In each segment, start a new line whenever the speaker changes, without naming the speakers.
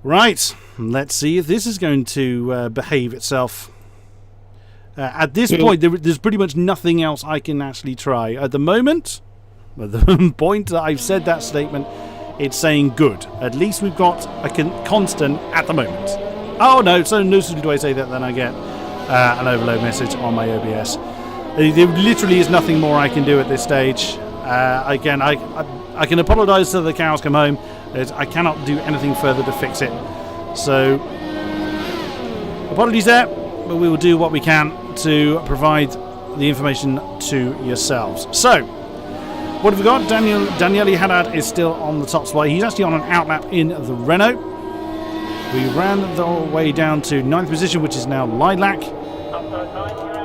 Right, let's see if this is going to behave itself. At this point, there's pretty much nothing else I can actually try. At the moment, at the point that I've said that statement, it's saying good. At least we've got a constant at the moment. Oh no, so no sooner do I say that than I get an overload message on my OBS. There literally is nothing more I can do at this stage. Again, I can apologise till the cows come home. I cannot do anything further to fix it. So, apologies there, but we will do what we can to provide the information to yourselves. So, what have we got? Daniele Haddad is still on the top spot. He's actually on an outlap in the Renault. We ran the way down to 9th position, which is now Lilac.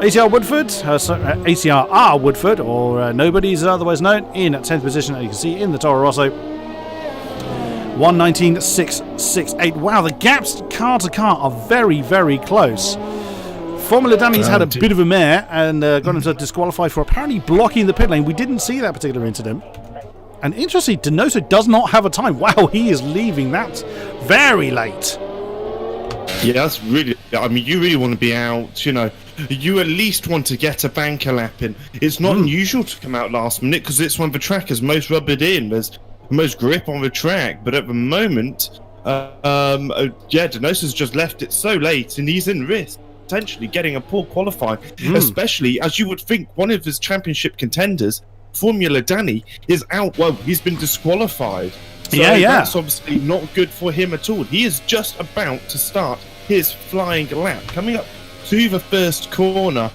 ACR Woodford, ACR Woodford, or nobody is otherwise known, in 10th position, as you can see in the Toro Rosso. 1:19.668. Wow, the gaps car to car are very, very close. Formula Danny's had a bit of a mare and got himself disqualified for apparently blocking the pit lane. We didn't see that particular incident. And interestingly, Donoso does not have a time. Wow, he is leaving that very late.
Yeah, that's really... I mean, you really want to be out, you know. You at least want to get a banker lap in. It's not unusual to come out last minute because it's one of the track has most rubbered in. There's most grip on the track. But at the moment, Donoso's just left it so late and he's in risk. Potentially getting a poor qualifying, especially as you would think one of his championship contenders, Formula Danny, is out. Well, he's been disqualified. So that's obviously not good for him at all. He is just about to start his flying lap. Coming up to the first corner.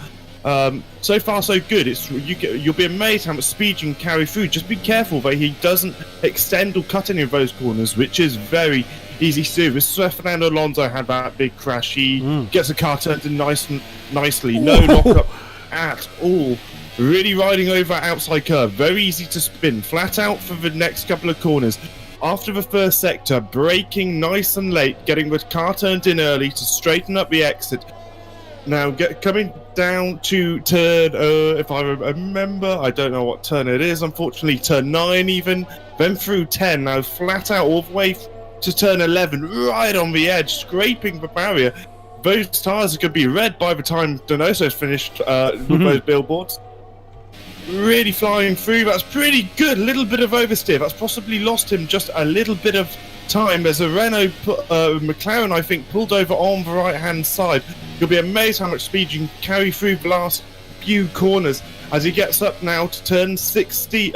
So far, so good. You'll be amazed how much speed you can carry through. Just be careful that he doesn't extend or cut any of those corners, which is very easy to do. With Fernando Alonso had that big crash. He gets the car turned in nicely. No knock-up at all. Really riding over outside curve. Very easy to spin. Flat out for the next couple of corners. After the first sector, braking nice and late, getting the car turned in early to straighten up the exit. Now, coming down to turn, if I remember, I don't know what turn it is, unfortunately, turn 9 even, then through 10, now flat out all the way to turn 11, right on the edge, scraping the barrier. Those tyres are going to be red by the time Donoso's finished with those billboards. Really flying through, that's pretty good. A little bit of oversteer, that's possibly lost him just a little bit of time. There's a Renault McLaren, I think, pulled over on the right hand side. You'll be amazed how much speed you can carry through the last few corners as he gets up now to turn 15,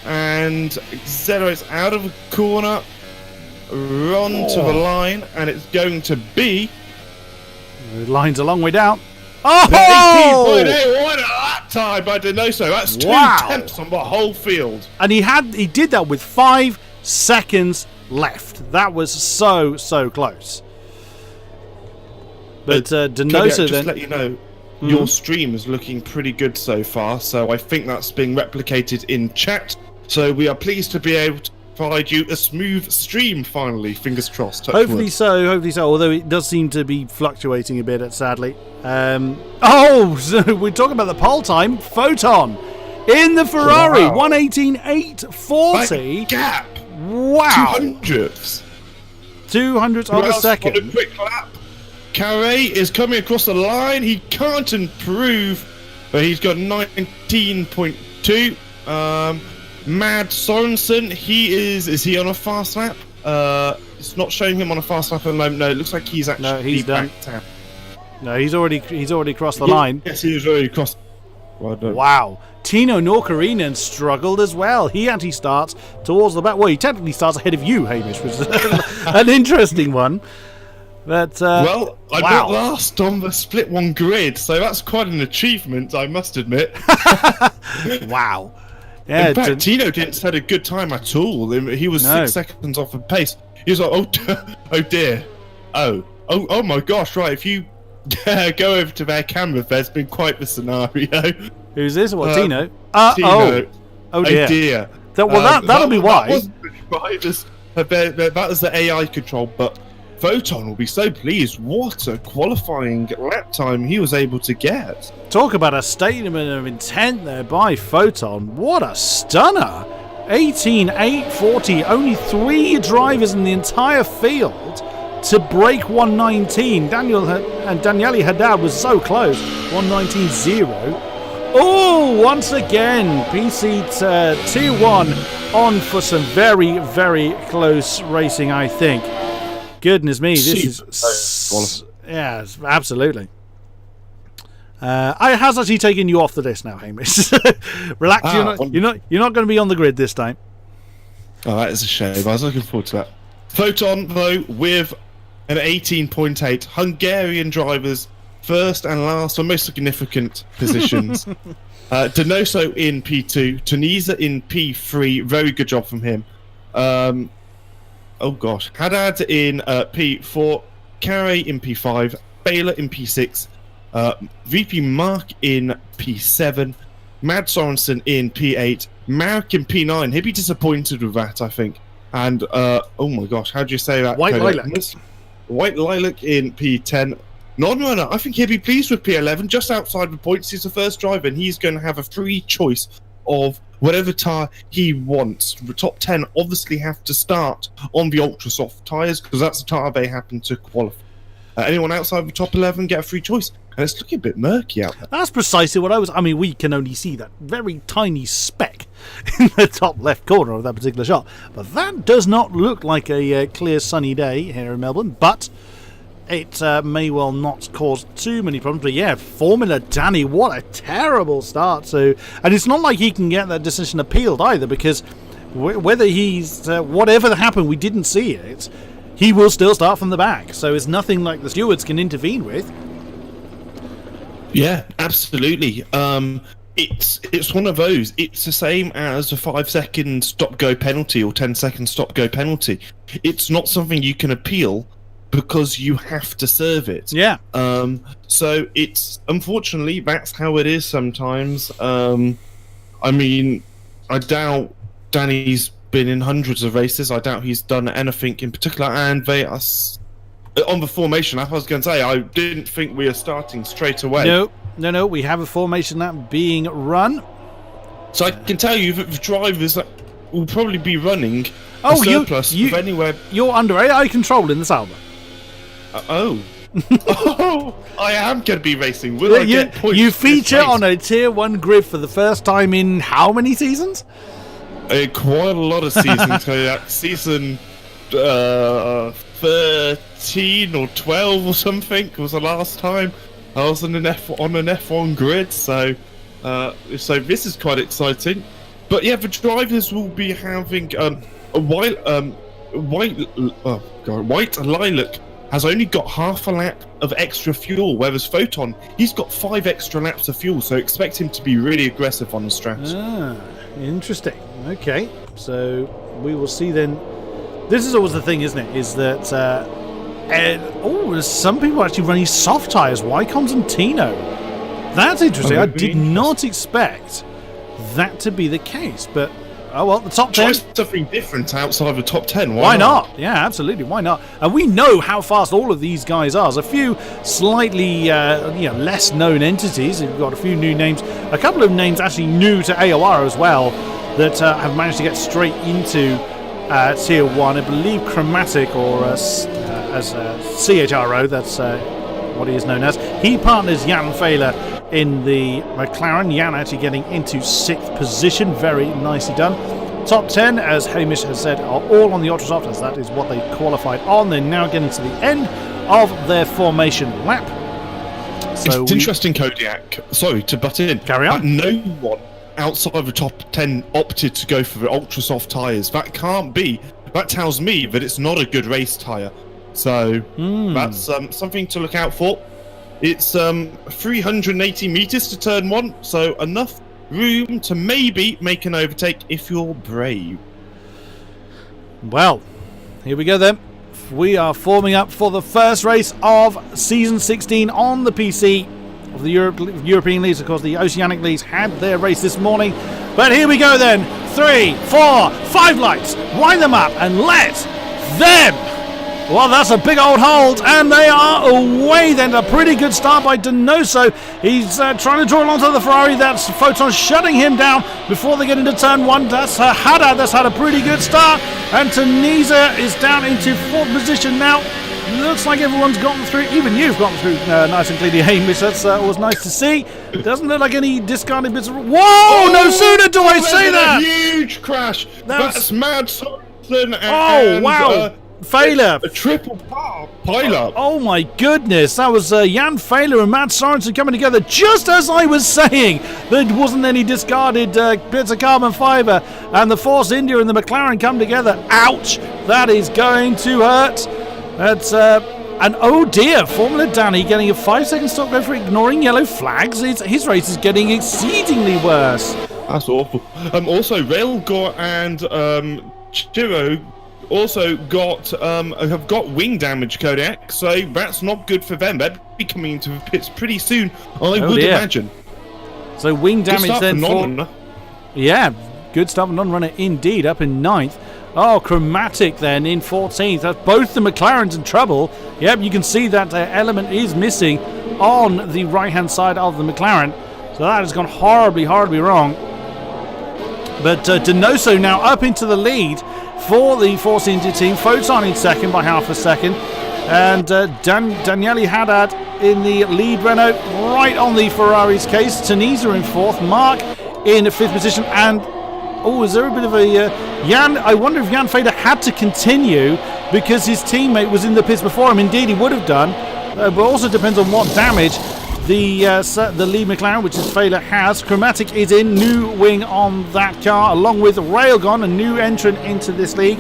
and Zero's out of the corner, run to the line, and it's going to be...
The line's a long way down.
Oh! 18.8, what a lap time by Donoso. That's 2 tenths on the whole field.
And he did that with 5 seconds left. That was so close. But Donoso
just let you know, your stream is looking pretty good so far. So I think that's being replicated in chat. So we are pleased to be able to provide you a smooth stream finally. Fingers crossed.
Hopefully so. Although it does seem to be fluctuating a bit, sadly. So we're talking about the pole time. Photon in the Ferrari, 1:18.840.
Gap.
Wow. 200ths of a second.
On a quick lap. Carré is coming across the line. He can't improve, but he's got 19.2. Mad Sorensen, is he on a fast lap? It's not showing him on a fast lap at the moment. No, it looks like he's actually...
No, he's done. No, he's already crossed the line.
Yes, he was already crossed. Well done.
Wow. Tino Norkarinen struggled as well. He actually starts towards the back. Well, he technically starts ahead of you, Hamish, which is an interesting one. But
well, I got last on the split one grid, so that's quite an achievement, I must admit.
Wow. Yeah,
in fact, Tino didn't set a good time at all. He was 6 seconds off of pace. He was like, oh dear. Oh my gosh, right, if you go over to their camera, there's been quite the scenario.
Who's this? What, Tino?
Tino.
Oh dear.
That'll
be why.
That was the AI control, but Photon will be so pleased. What a qualifying lap time he was able to get.
Talk about a statement of intent there by Photon. What a stunner. 18, 8, 40. Only 3 drivers in the entire field to break 119. Daniele Haddad was so close. 119.0. Oh, once again, PC Tier 1 on for some very, very close racing, I think. Goodness me, this is... Yeah, absolutely. I has actually taken you off the list now, Hamish. Relax, you're not going to be on the grid this time.
Oh, that is a shame. I was looking forward to that. Photon, though, with an 18.8. Hungarian drivers, first and last for most significant positions. Donoso in P2, Tunisia in P3. Very good job from him. Haddad in P4, Carey in P5, Baylor in P6, VP Mark in P7, Mad Sorensen in P8, Marek in P9. He'd be disappointed with that, I think. And, oh my gosh, how do you say that?
White Lilac.
White Lilac in P10. Non-runner, I think he'd be pleased with P11, just outside the points. He's the first driver, and he's going to have a free choice of whatever tyre he wants. The top 10 obviously have to start on the ultra soft tyres, because that's the tyre they happen to qualify. Anyone outside the top 11 get a free choice, and it's looking a bit murky out there.
That's precisely what I mean, we can only see that very tiny speck in the top left corner of that particular shot, but that does not look like a clear sunny day here in Melbourne, but it may well not cause too many problems. But yeah, Formula Danny, what a terrible start. So, and it's not like he can get that decision appealed either, because whether he's whatever happened, we didn't see it, he will still start from the back. So it's nothing like the stewards can intervene with.
Yeah, absolutely. It's one of those. It's the same as a 5-second stop-go penalty or 10-second stop-go penalty. It's not something you can appeal, because you have to serve it.
Yeah.
So it's, unfortunately, that's how it is sometimes. I mean, I doubt Danny's been in hundreds of races. I doubt he's done anything in particular. And they are on the formation. I was going to say, I didn't think we were starting straight away.
No. We have a formation that being run.
So I can tell you that the drivers that will probably be running a surplus of anywhere.
You're under AI control in this album.
Oh, I am going to be racing. Will I get points?
You feature on a Tier 1 grid for the first time in how many seasons?
Quite a lot of seasons. Season 13 or 12 or something was the last time I was on an F1 grid. So this is quite exciting. But yeah, the drivers will be having a white Lilac has only got half a lap of extra fuel, whereas Photon, he's got 5 extra laps of fuel, so expect him to be really aggressive on the strategy.
Interesting. Okay, so we will see then. This is always the thing, isn't it? Is that there's some people actually running soft tyres. Wycombs and Tino. That's interesting. I did not expect that to be the case, but oh well, the top 10.
Try something different outside the top 10.
Why not? Yeah, absolutely. Why not? And we know how fast all of these guys are. There's a few slightly less known entities. We've got a few new names. A couple of names actually new to AOR as well that have managed to get straight into Tier 1. I believe Chromatic, or as CHRO, that's what he is known as. He partners Jan Fehler in the McLaren. Jan actually getting into 6th position. Very nicely done. Top 10, as Hamish has said, are all on the Ultrasoft, as that is what they qualified on. They're now getting to the end of their formation lap. So
it's interesting, Kodiak. Sorry to butt in.
Carry on.
No one outside of the top 10 opted to go for the Ultrasoft tyres. That can't be. That tells me that it's not a good race tyre. So that's something to look out for. It's 380 metres to turn 1, so enough room to maybe make an overtake if you're brave.
Well, here we go then. We are forming up for the first race of Season 16 on the PC of the European Leagues. Of course, the Oceanic Leagues had their race this morning. But here we go then. 3, 4, 5 lights. Wind them up and let them Well, that's a big old hold, and they are away then. A pretty good start by Donoso. He's trying to draw along to the Ferrari. That's Photon shutting him down before they get into turn one. That's Haddad. That's had a pretty good start. And Tunisia is down into 4th position now. Looks like everyone's gotten through. Even you've gotten through nice and cleanly, Hamish. That's always nice to see. Doesn't look like any discarded bits of... Whoa! No sooner do I say that!
Huge crash. That's Mad Sorensen.
Oh, wow. Failer.
A triple pileup.
Oh my goodness, that was Jan Failer and Matt Sorensen coming together just as I was saying. There wasn't any discarded bits of carbon fibre, and the Force India and the McLaren come together. Ouch, that is going to hurt. That's and oh dear, Formula Danny getting a 5-second stop go for ignoring yellow flags. His race is getting exceedingly worse.
That's awful. Also, Railgor and Chiro also have got wing damage, Kodiak, so that's not good for them. They'll be coming into the pits pretty soon, I would imagine.
So wing damage then
for
yeah, good start for non-runner indeed, up in 9th. Oh, Chromatic then in 14th. That's both the McLarens in trouble. Yep, you can see that element is missing on the right-hand side of the McLaren. So that has gone horribly, horribly wrong. But Donoso now up into the lead for the Force India team. Photon in second by half a second. And Daniele Haddad in the lead Renault, right on the Ferrari's case. Tunisia in 4th. Mark in 5th position. And, oh, is there a bit of a... Jan, I wonder if Jan Fader had to continue because his teammate was in the pits before him. Indeed, he would have done. But also depends on what damage the lead McLaren, which is Failer, has. Chromatic is in, new wing on that car, along with Railgon, a new entrant into this league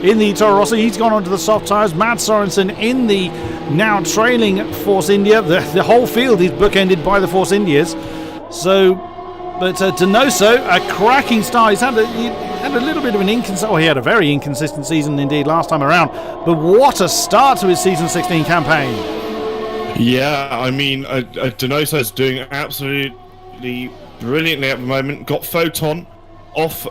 in the Toro Rosso. He's gone onto the soft tyres. Matt Sorensen in the now trailing Force India. The whole field is bookended by the Force Indias. So, but Donoso, a cracking start. He had a little bit of an inconsistent... Oh, he had a very inconsistent season indeed last time around. But what a start to his season 16 campaign.
Yeah, I mean, Donoso is doing absolutely brilliantly at the moment. Got Photon off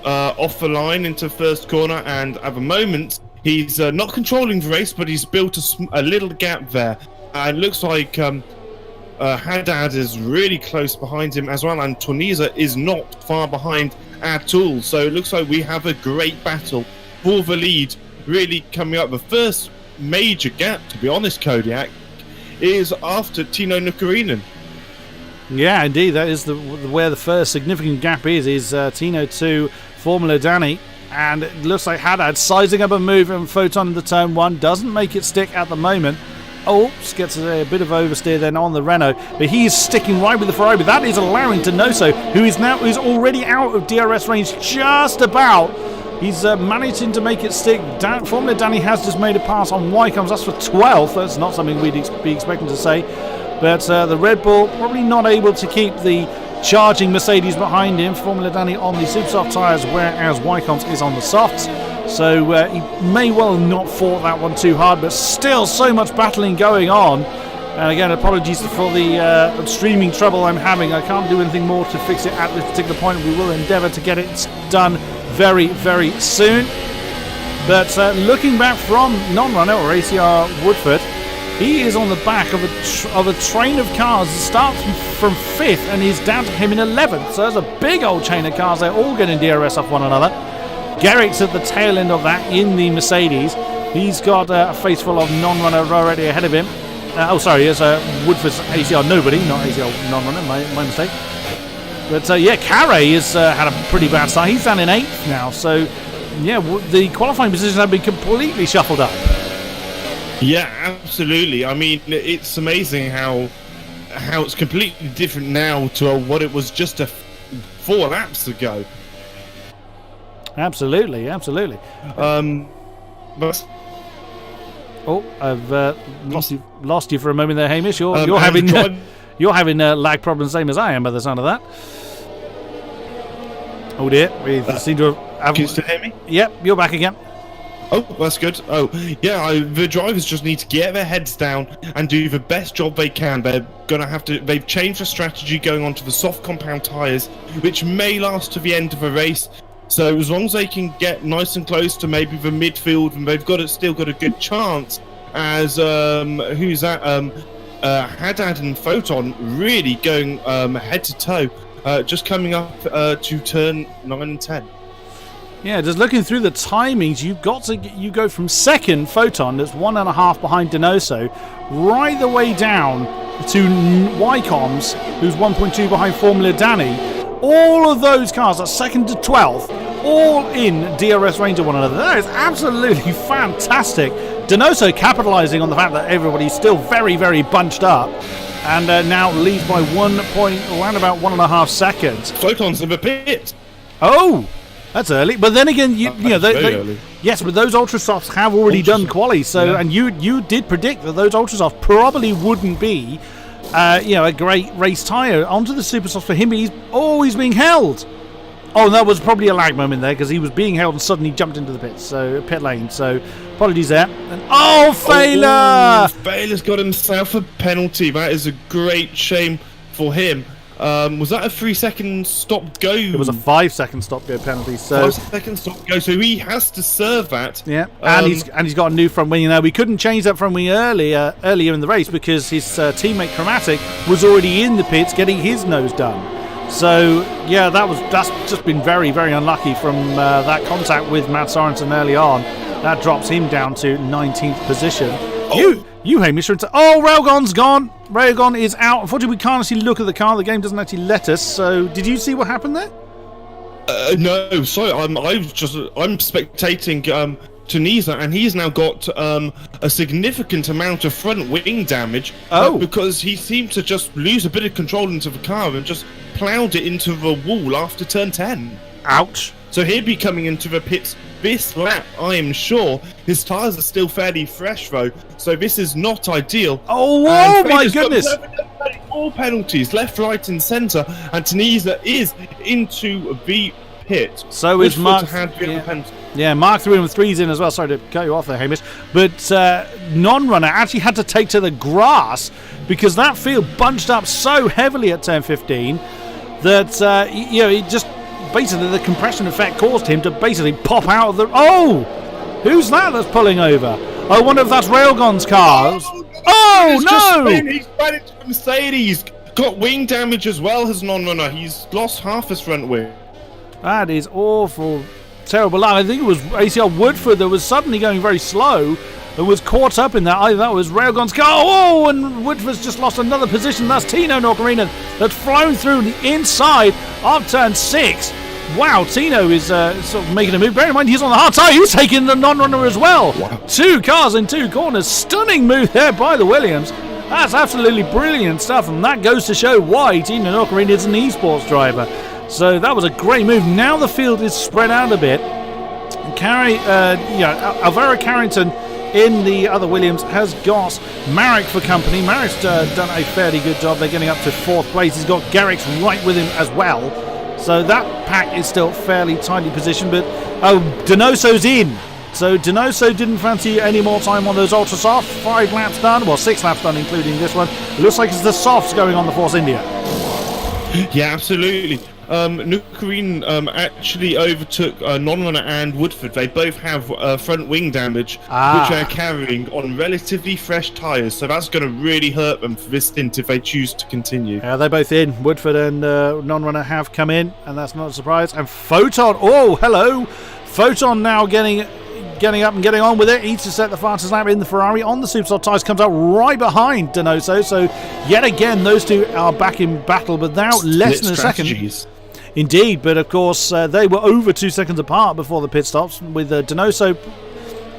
the line into first corner, and at the moment he's not controlling the race, but he's built a little gap there. And it looks like Haddad is really close behind him as well, and Tunisia is not far behind at all. So it looks like we have a great battle for the lead really coming up. The first major gap, to be honest, Kodiak, is after Tino Nukarinen.
Yeah, indeed, that is where the first significant gap is Tino to Formula Danny, and it looks like Haddad sizing up a move and Photon into turn 1, doesn't make it stick at the moment. Oh, gets a bit of oversteer then on the Renault, but he is sticking right with the Ferrari. But that is allowing Donoso, who is already out of DRS range just about. He's managing to make it stick. Formula Danny has just made a pass on Wycombs. That's for 12th. That's not something we'd be expecting to say. But the Red Bull probably not able to keep the charging Mercedes behind him. Formula Danny on the super soft tyres, whereas Wycombs is on the softs. So he may well not fought that one too hard, but still so much battling going on. And again, apologies for the streaming trouble I'm having. I can't do anything more to fix it at this particular point. We will endeavour to get it done very, very soon. But looking back from non-runner or ACR Woodford, he is on the back of a train of cars that starts from 5th and is down to him in 11th. So there's a big old chain of cars. They're all getting DRS off one another. Garrick's at the tail end of that in the Mercedes. He's got a face full of non-runner already ahead of him. Here's Woodford's ACR nobody, not ACR non-runner, my mistake. But yeah, Carey has had a pretty bad start. He's down in 8th now. So yeah, the qualifying positions have been completely shuffled up.
Yeah, absolutely. I mean, it's amazing how it's completely different now to what it was just 4 laps ago.
Absolutely.
But
oh, I've lost you for a moment there, Hamish. You're having lag problems, same as I am by the sound of that. Oh dear, we seem to have.
Can you still hear me?
Yep, you're back again.
Oh, that's good. Oh, yeah, the drivers just need to get their heads down and do the best job they can. They've changed the strategy going on to the soft compound tyres, which may last to the end of the race. So as long as they can get nice and close to maybe the midfield, and they've still got a good chance as who's that? Haddad and Photon really going head to toe, just coming up to turn 9 and 10.
Yeah, just looking through the timings, you go from second, Photon, that's 1.5 behind Denoso, right the way down to Wycombs, who's 1.2 behind Formula Danny. All of those cars, that's second to 12th, all in DRS range of one another. That is absolutely fantastic. Denoso capitalising on the fact that everybody's still very, very bunched up, and now leads by 1 point, around about 1.5 seconds.
Photon's in the pit.
Oh! That's early, but then again, yes, but those ultra softs have already done quali. So, and you did predict that those ultra softs probably wouldn't be, a great race tyre onto the super softs for him. He's always being held. Oh, that was probably a lag moment there because he was being held and suddenly jumped into the pit lane. So, apologies there. And Failer!
Failer's got himself a penalty. That is a great shame for him. Was that a 3-second stop go?
It was a 5-second stop go penalty. So
5-second stop go. So he has to serve that.
Yeah, and he's got a new front wing. We couldn't change that front wing earlier in the race because his teammate Chromatic was already in the pits getting his nose done. So yeah, that's just been very, very unlucky from that contact with Matt Sorensen early on. That drops him down to 19th position. You Hamish, Railgun's gone. Railgun is out. Unfortunately, we can't actually look at the car. The game doesn't actually let us. So, did you see what happened there?
No, sorry. I'm spectating Tunisia, and he's now got a significant amount of front wing damage. Because he seemed to just lose a bit of control into the car and just ploughed it into the wall after turn 10.
Ouch.
So he'll be coming into the pits this lap, I am sure. His tyres are still fairly fresh, though, so this is not ideal.
Oh, my goodness!
4 penalties, left, right, and centre, and Tunisia is into the pit.
So is Mark. Mark threw him 3s in as well. Sorry to cut you off there, Hamish. But non-runner actually had to take to the grass because that field bunched up so heavily at turn 15 that it just. Basically, the compression effect caused him to basically pop out of the... Oh! Who's that's pulling over? I wonder if that's Railgun's car. Oh, no!
He's ran into Mercedes. Got wing damage as well as non-runner. He's lost half his front wing.
That is awful. Terrible. I think it was ACL Woodford that was suddenly going very slow and was caught up in that. I think that was Railgun's car. Oh, and Woodford's just lost another position. That's Tino Nocarina that's flown through the inside of turn 6. Wow, Tino is sort of making a move. Bear in mind, he's on the hard side. He's taking the non-runner as well. Wow. 2 cars in 2 corners. Stunning move there by the Williams. That's absolutely brilliant stuff, and that goes to show why Tino Nocarina is an esports driver. So that was a great move. Now the field is spread out a bit. Alvaro Carrington in the other Williams has got Marek for company. Marek's done a fairly good job. They're getting up to 4th place. He's got Garrick's right with him as well. So that pack is still fairly tightly positioned. But Denoso's in. So Denoso didn't fancy any more time on those ultra softs. 5 laps done. Well, 6 laps done, including this one. It looks like it's the softs going on the Force India.
Yeah, absolutely. Nukarine actually overtook Non-Runner and Woodford. They both have front wing damage, which they're carrying on relatively fresh tyres. So that's going to really hurt them for this stint if they choose to continue.
They're both in. Woodford and Non-Runner have come in, and that's not a surprise. And Photon, hello! Photon now getting up and getting on with it. Each to set the fastest lap in the Ferrari on the Supersoft tyres, comes out right behind Denoso. So yet again, those two are back in battle, but now less than a second. Indeed, but of course they were over 2 seconds apart before the pit stops with Denoso.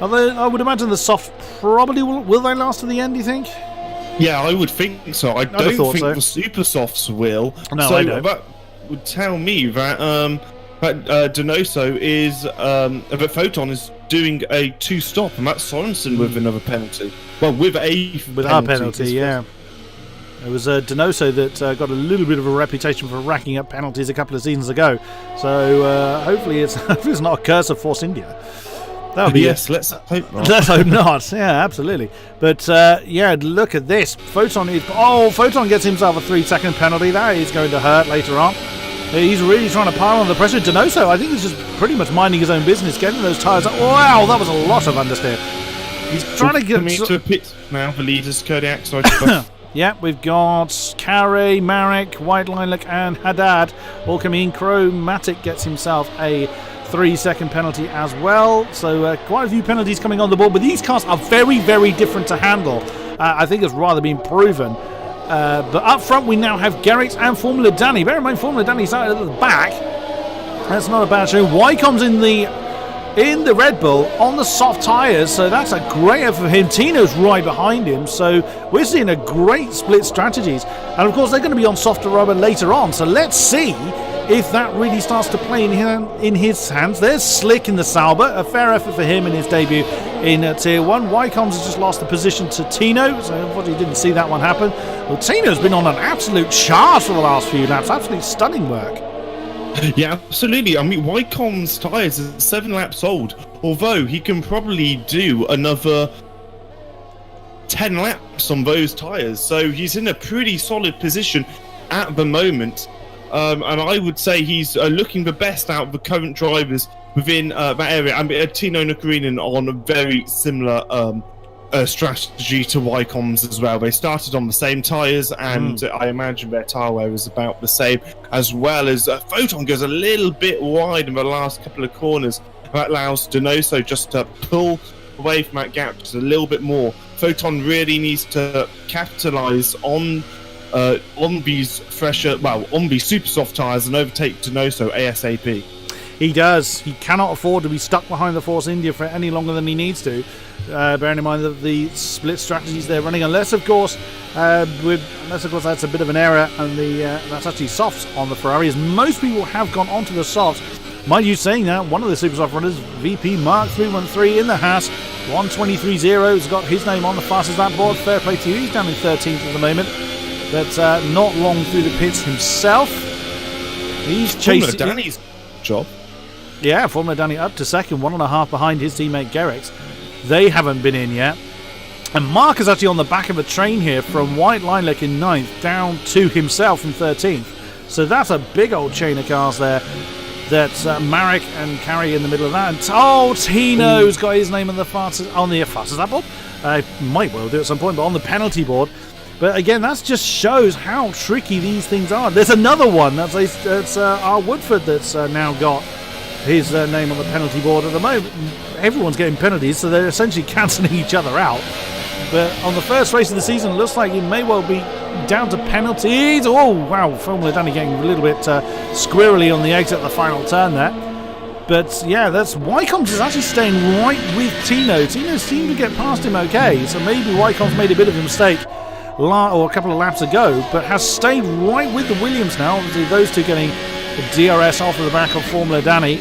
I would imagine the soft probably will they last to the end, do you think?
Yeah, I would think so. I don't think the super softs will.
No,
so
I don't.
That would tell me that Denoso is that Photon is doing a 2-stop, and that's Sorensen with another penalty. Well, with our penalty, yeah. It was
Denoso that got a little bit of a reputation for racking up penalties a couple of seasons ago. So hopefully it's not a curse of Force India. That would be
let's hope not.
Let's hope not. Yeah, absolutely. But look at this. Photon gets himself a 3-second penalty. That is going to hurt later on. He's really trying to pile on the pressure. Denoso, I think, is just pretty much minding his own business, getting those tyres up. Wow, that was a lot of understeer. He's trying to get...
Coming into a pit now, the leaders, Kodiak. Sorry.
Yeah, we've got Carey, Marek, White Lilac, and Haddad all coming in. Chromatic gets himself a 3-second penalty as well. So quite a few penalties coming on the board. But these cars are very, very different to handle. I think it's rather been proven. But up front, we now have Garrix and Formula Danny. Bear in mind, Formula Danny's out at the back. That's not a bad show. Wycombe's in the Red Bull on the soft tyres, so that's a great effort for him. Tino's right behind him, so we're seeing a great split strategies. And of course, they're going to be on softer rubber later on, so let's see if that really starts to play in his hands. There's Slick in the Sauber, a fair effort for him in his debut in Tier 1. Wycombe's has just lost the position to Tino, so unfortunately didn't see that one happen. Well, Tino's been on an absolute charge for the last few laps, absolutely stunning work.
Yeah, absolutely. I mean, Wycombe's tyres are 7 laps old, although he can probably do another 10 laps on those tyres. So he's in a pretty solid position at the moment. And I would say he's looking the best out of the current drivers within that area. I mean, Tino Nukarinen on a very similar strategy to Wycombe's as well. They started on the same tyres, and I imagine their tyre wear is about the same, as well as Photon goes a little bit wide in the last couple of corners. That allows Donoso just to pull away from that gap just a little bit more. Photon really needs to capitalise on these on these super soft tyres and overtake Donoso ASAP.
He does. He cannot afford to be stuck behind the Force India for any longer than he needs to. Bearing in mind that the split strategies they're running, unless of course that's a bit of an error, and that's actually softs on the Ferrari, as most people have gone onto the softs. Mind you saying that, one of the super soft runners, VP Mark 313 in the Haas, 123.0, has got his name on the fastest lap board. Fair play to you. He's down in 13th at the moment, but not long through the pits himself. He's chasing
Danny's job.
Yeah, Formula Danny up to second, 1.5 behind his teammate Garrix. They haven't been in yet. And Mark is actually on the back of a train here from White Lilac in 9th down to himself in 13th. So that's a big old chain of cars there. That's Marek and Carey in the middle of that. And Tino's got his name on the fastest lap board. Might well do at some point, but on the penalty board. But again, that just shows how tricky these things are. There's another one. That's R. Woodford that's now got his name on the penalty board at the moment. Everyone's getting penalties, so they're essentially cancelling each other out. But on the first race of the season, it looks like it may well be down to penalties. Oh, wow, Formula Danny getting a little bit squirrely on the exit at the final turn there. But yeah, that's Wycombe's is actually staying right with Tino. Tino seemed to get past him okay, so maybe Wycombe's made a bit of a mistake or a couple of laps ago, but has stayed right with the Williams now. Obviously, those two getting the DRS off of the back of Formula Danny.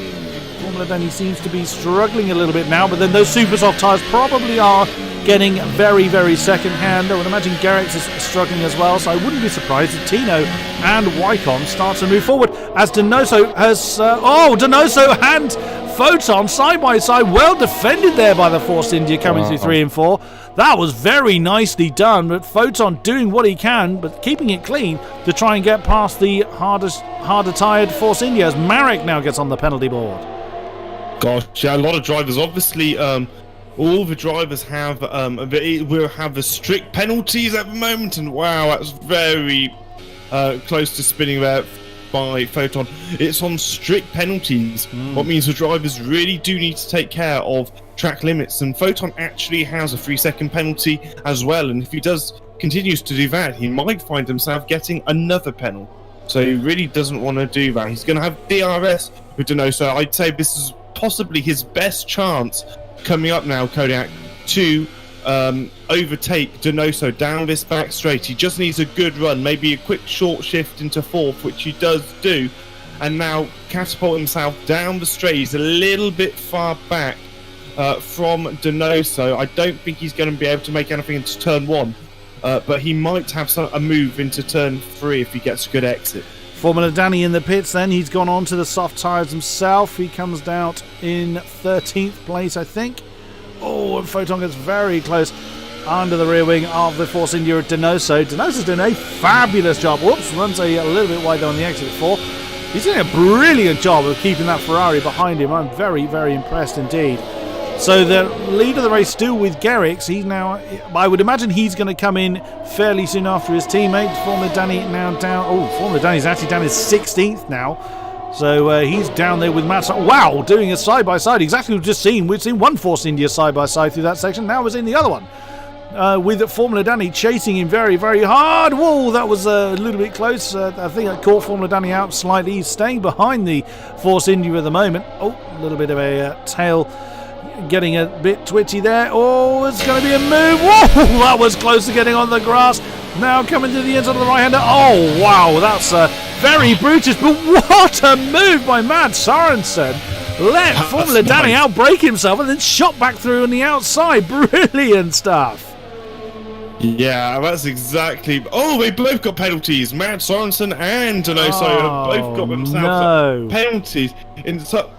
Formula Danny seems to be struggling a little bit now, but then those super soft tyres probably are getting very, very second hand. I would imagine Garrix is struggling as well, so I wouldn't be surprised if Tino and Wycombe start to move forward, as Donoso has Donoso and Photon side by side, well defended there by the Force India coming through 3 and 4. That was very nicely done, but Photon doing what he can, but keeping it clean to try and get past the harder tired Force India, as Marek now gets on the penalty board.
Gosh, yeah, a lot of drivers. Obviously, all the drivers have will have the strict penalties at the moment, and wow, that's very close to spinning there by Photon. It's on strict penalties, what means the drivers really do need to take care of track limits, and Photon actually has a 3-second penalty as well, and if he continues to do that, he might find himself getting another penalty. So he really doesn't want to do that. He's going to have DRS with Donoso. I'd say this is possibly his best chance coming up now, Kodiak, to overtake Donoso down this back straight. He just needs a good run, maybe a quick short shift into 4th, which he does do, and now catapult himself down the straight. He's a little bit far back from Donoso. I don't think he's going to be able to make anything into turn 1, but he might have a move into turn 3 if he gets a good exit.
Formula Danny in the pits then. He's gone on to the soft tyres himself. He comes out in 13th place, I think. Oh, and Photon gets very close under the rear wing of the Force India at Donoso. Donoso's doing a fabulous job. Whoops, runs a little bit wide on the exit 4. He's doing a brilliant job of keeping that Ferrari behind him. I'm very, very impressed indeed. So the lead of the race still with Garrix. He's now, I would imagine he's going to come in fairly soon after his teammate. Formula Danny now down. Oh, Formula Danny's actually down his 16th now. So he's down there with Matt. Wow, doing a side-by-side. Exactly what we've just seen. We've seen one Force India side-by-side through that section. Now we're seeing the other one. With Formula Danny chasing him very, very hard. Whoa, that was a little bit close. I think I caught Formula Danny out slightly. He's staying behind the Force India at the moment. Oh, a little bit of a tail getting a bit twitchy there. Oh, it's going to be a move. Whoa, that was close to getting on the grass. Now coming to the inside of the right-hander. Oh, wow, that's very brutish. But what a move by Matt Sorensen. Let Formula Danny outbrake himself and then shot back through on the outside. Brilliant stuff.
Yeah, that's exactly. Oh, they both got penalties. Matt Sorensen and Donoso have both got themselves penalties.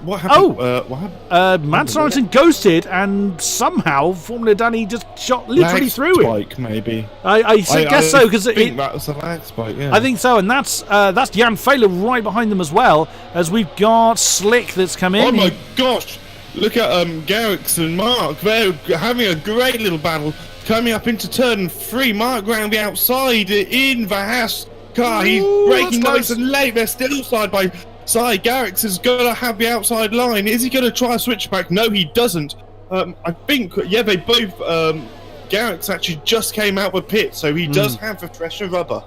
What happened? What happened?
Matt Sorensen ghosted, and somehow Formula Danny just shot literally through
spike,
him.
Maybe.
I guess so, because
I think that was a lag spike. Yeah.
I think so, and that's Jan Fehler right behind them as well. As we've got Slick that's come in.
Oh my gosh! Look at Garrix and Mark. They're having a great little battle. Coming up into turn 3, Mark round the outside in the Haas car. He's braking nice and late. They're still side by side. Garrix has got to have the outside line. Is he going to try a switchback? No, he doesn't. I think, yeah, they both. Garrix actually just came out of pit, so he does have the fresher rubber.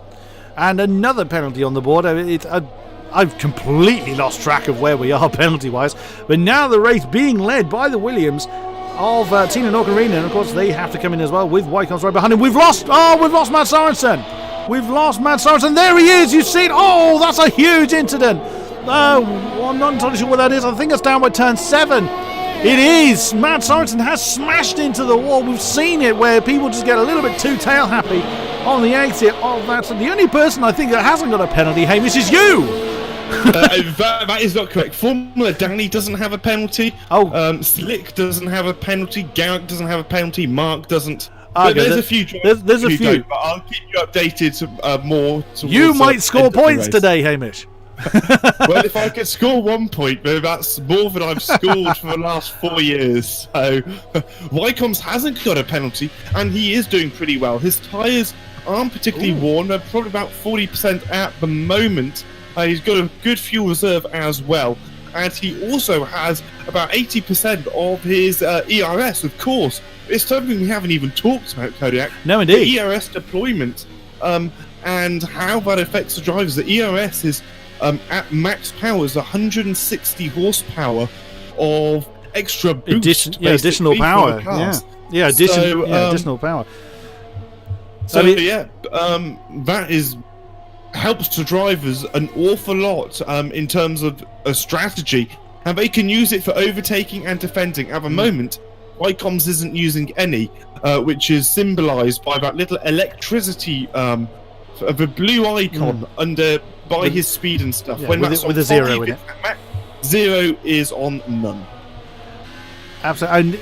And another penalty on the board. I've completely lost track of where we are penalty-wise. But now the race being led by the Williams of Tina Norcarina, and of course they have to come in as well with Wycombs right behind him. We've lost Matt Sorensen. We've lost Matt Sorensen. There he is. You've seen. Oh, that's a huge incident. I'm not entirely sure what that is. I think it's down by turn 7. It is. Matt Sorensen has smashed into the wall. We've seen it where people just get a little bit too tail happy on the exit of that. So the only person I think that hasn't got a penalty, Hamish, is you.
That is not correct. Formula Danny doesn't have a penalty. Slick doesn't have a penalty. Garrett doesn't have a penalty. Mark doesn't. But there's a few.
There's a few.
But I'll keep you updated more.
You might score points today, Hamish.
Well, if I could score 1 point, that's more than I've scored for the last 4 years. So, Wycombs hasn't got a penalty, and he is doing pretty well. His tyres aren't particularly worn. They're probably about 40% at the moment. He's got a good fuel reserve as well, and he also has about 80% of his ERS, of course. It's something we haven't even talked about, Kodiak.
No, indeed.
The ERS deployment and how that affects the drivers. The ERS is at max power is 160 horsepower of extra boost.
Additional power. Additional power.
So that is helps to drivers an awful lot in terms of a strategy, and they can use it for overtaking and defending. At the moment, Wycombs isn't using any, which is symbolised by that little electricity, the blue icon under by his speed and stuff.
Yeah, when with a 0 in it.
0 is on none.
Absolutely. And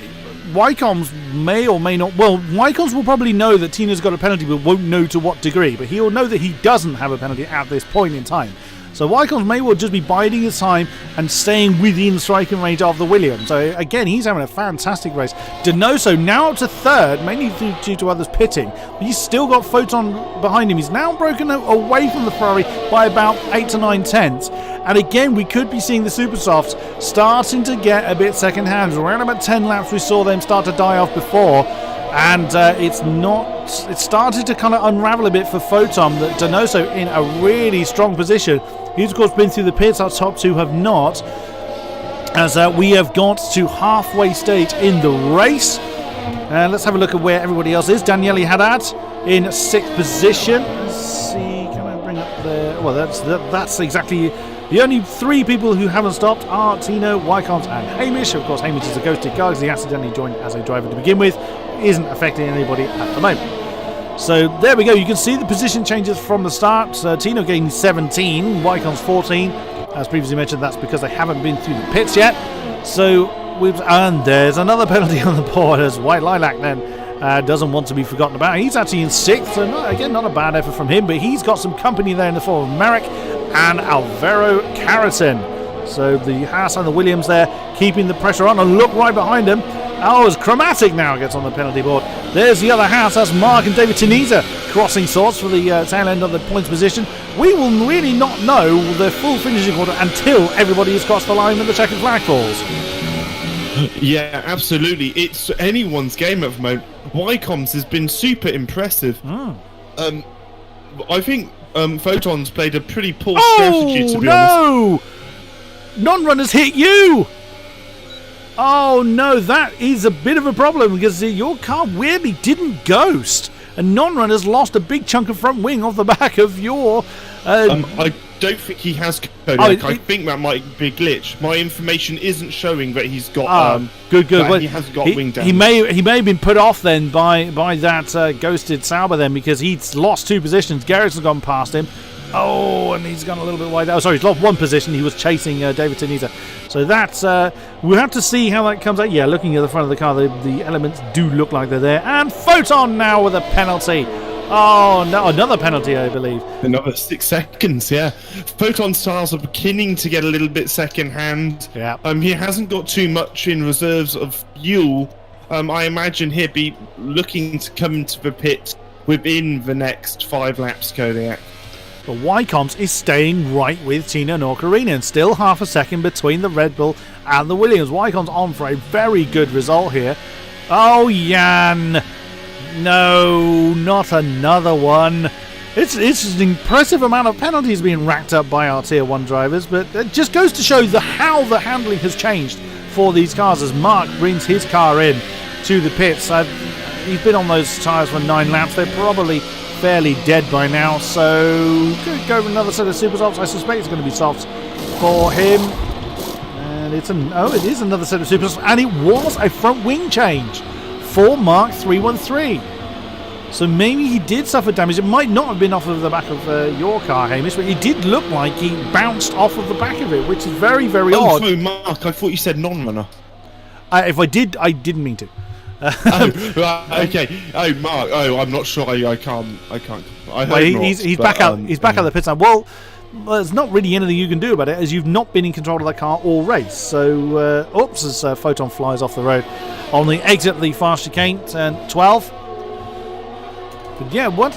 Wycombs may or may not. Well, Wycombs will probably know that Tina's got a penalty, but won't know to what degree. But he'll know that he doesn't have a penalty at this point in time. So Wycombs may well just be biding his time and staying within striking range of the Williams. So again, he's having a fantastic race. Donoso now up to 3rd, mainly due to others pitting. But he's still got Photon behind him. He's now broken away from the Ferrari by about 8 to 9 tenths. And again, we could be seeing the Supersofts starting to get a bit second hand. Around about 10 laps, we saw them start to die off before. And it's started to kind of unravel a bit for Photon. That Donoso in a really strong position. He's of course been through the pits. Our top 2 have not. As we have got to halfway stage in the race. Let's have a look at where everybody else is. Daniele Haddad in 6th position. Let's see. Can I bring up the? Well, that's exactly. The only 3 people who haven't stopped are Tino, Wycombs and Hamish. Of course, Hamish is a ghosted guy because he accidentally joined as a driver to begin with. Isn't affecting anybody at the moment. So there we go. You can see the position changes from the start. Tino getting 17, Wycombs 14. As previously mentioned, that's because they haven't been through the pits yet. So and there's another penalty on the board as White Lilac then doesn't want to be forgotten about. He's actually in 6th, so not a bad effort from him, but he's got some company there in the form of Merrick and Alvaro Carreton. So the Haas and the Williams there keeping the pressure on, and look right behind him. Oh, as Chromatic now gets on the penalty board. There's the other house. That's Mark and David Tunisa crossing swords for the tail end of the points position. We will really not know the full finishing order until everybody has crossed the line and the checkered flag falls.
Yeah, absolutely. It's anyone's game at the moment. Wycombs has been super impressive. I think Photon's played a pretty poor strategy, to be honest.
Non-runners hit you! Oh no, that is a bit of a problem because your car weirdly didn't ghost. And non-runners lost a big chunk of front wing off the back of your...
I don't think he has Kodiak. I think that might be a glitch. My information isn't showing that he's got...
good. Well,
he hasn't got wing damage.
He may have been put off then by that ghosted Sauber then because he's lost 2 positions. Garrett's gone past him. Oh, and he's gone a little bit wide. Oh, sorry, he's lost 1 position. He was chasing David Tunisa. So that's... we'll have to see how that comes out. Yeah, looking at the front of the car, the elements do look like they're there. And Photon now with a penalty. Oh, no, another penalty, I believe.
Another 6 seconds, yeah. Photon's tyres are beginning to get a little bit second-hand.
Yeah.
He hasn't got too much in reserves of fuel. I imagine he'll be looking to come into the pit within the next 5 laps, Kodiak.
But Wycombs is staying right with Tino Norkarinen. Still half a second between the Red Bull and the Williams. Wycombs on for a very good result here. Oh, Jan. No, not another one. It's an impressive amount of penalties being racked up by our Tier 1 drivers, but it just goes to show how the handling has changed for these cars as Mark brings his car in to the pits. He's been on those tyres for 9 laps. They're probably fairly dead by now, so could go with another set of super softs. I suspect it's going to be softs for him. And it is another set of super softs, and it was a front wing change for Mark 313. So maybe he did suffer damage. It might not have been off of the back of your car, Hamish, but it did look like he bounced off of the back of it, which is very, very odd.
Oh, Mark, I thought you said non-runner.
If I did, I didn't mean to.
Right, okay. Oh, Mark. Oh, I'm not sure. I can't.
He's back out. He's back out of the pit now. Well, there's not really anything you can do about it, as you've not been in control of the car all race. So, as Photon flies off the road on the exit of the fast chicane, and 12. But yeah, wow,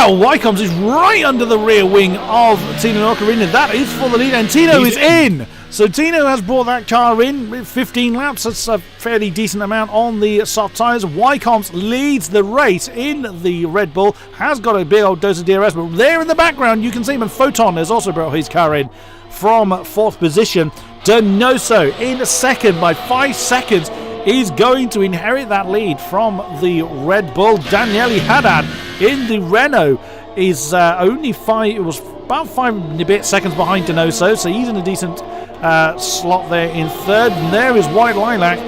Wycombs is right under the rear wing of Tino Norkarinen. That is for the lead, and Tino is in. So Tino has brought that car in with 15 laps. That's a fairly decent amount on the soft tyres. Wycombs leads the race in the Red Bull. Has got a big old dose of DRS, but there in the background you can see him. And Photon has also brought his car in from 4th position. Donoso in 2nd by 5 seconds is going to inherit that lead from the Red Bull. Daniele Haddad in the Renault is only 5. It was about 5 and a bit seconds behind Donoso, so he's in a decent slot there in 3rd. And there is White Lilac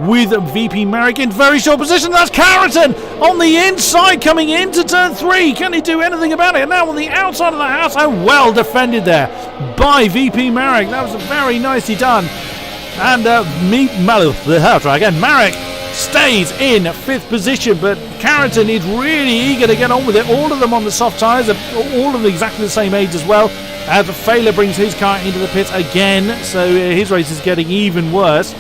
with VP Marek in very short position. That's Carrington on the inside coming into turn 3. Can he do anything about it? And now on the outside of the house, and well defended there by VP Marek. That was very nicely done. And Marek stays in 5th position, but Carrington is really eager to get on with it. All of them on the soft tyres, all of them exactly the same age as well. As Failer brings his car into the pits again, so his race is getting even worse.